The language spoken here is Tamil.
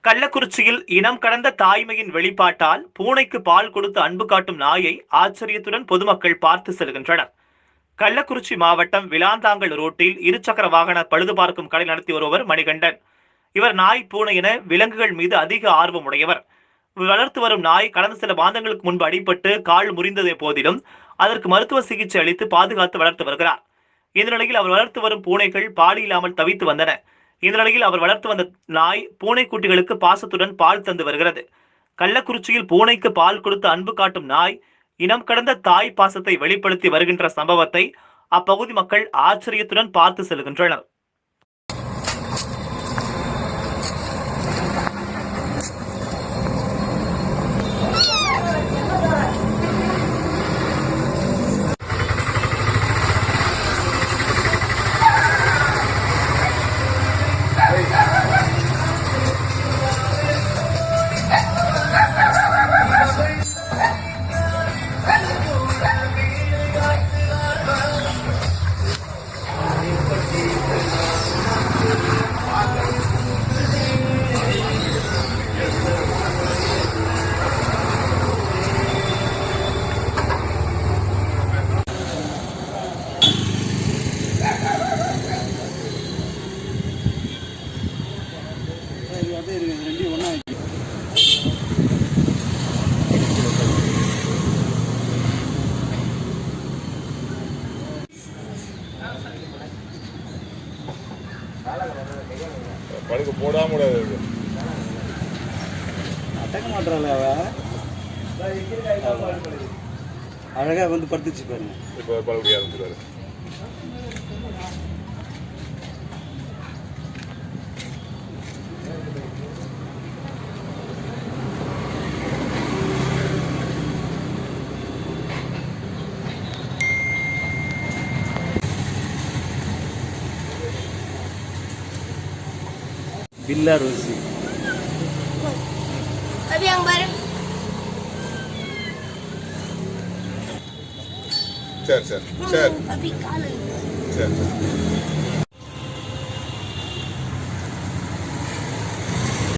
கள்ளக்குறிச்சியில் இனம் கடந்த தாய்மையின் வெளிப்பாட்டால் பூனைக்கு பால் கொடுத்து அன்பு காட்டும் நாயை ஆச்சரியத்துடன் பொதுமக்கள் பார்த்து செல்கின்றனர். கள்ளக்குறிச்சி மாவட்டம் விளாந்தாங்கல் ரோட்டில் இருசக்கர வாகன பழுது பார்க்கும் கடை நடத்தி வருபவர் மணிகண்டன். இவர் நாய், பூனை என விலங்குகள் மீது அதிக ஆர்வம் உடையவர். வளர்த்து வரும் நாய் கடந்த சில மாதங்களுக்கு முன்பு அடிபட்டு கால் முறிந்ததே போதிலும் அதற்கு மருத்துவ சிகிச்சை அளித்து பாதுகாத்து வளர்த்து வருகிறார். இந்த நிலையில் அவர் வளர்த்து வரும் பூனைகள் பால் இல்லாமல் தவித்து வந்தன. இந்த நிலையில் அவர் வளர்த்து வந்த நாய் பூனைக்குட்டிகளுக்கு பாசத்துடன் பால் தந்து வருகிறது. கள்ளக்குறிச்சியில் பூனைக்கு பால் கொடுத்து அன்பு காட்டும் நாய் இனம் கடந்த தாய் பாசத்தை வெளிப்படுத்தி வருகின்ற சம்பவத்தை அப்பகுதி மக்கள் ஆச்சரியத்துடன் பார்த்து செல்கின்றனர். படுக்க போட முடியாது. அட்டக்க மாட்டாள அழகா வந்து படுத்துச்சு பாருங்க. இப்போ பழுக்க ஆரம்பிச்சிருவாரு. बिल्ला रोसी अभी yang bareng சரி अभी काले சரி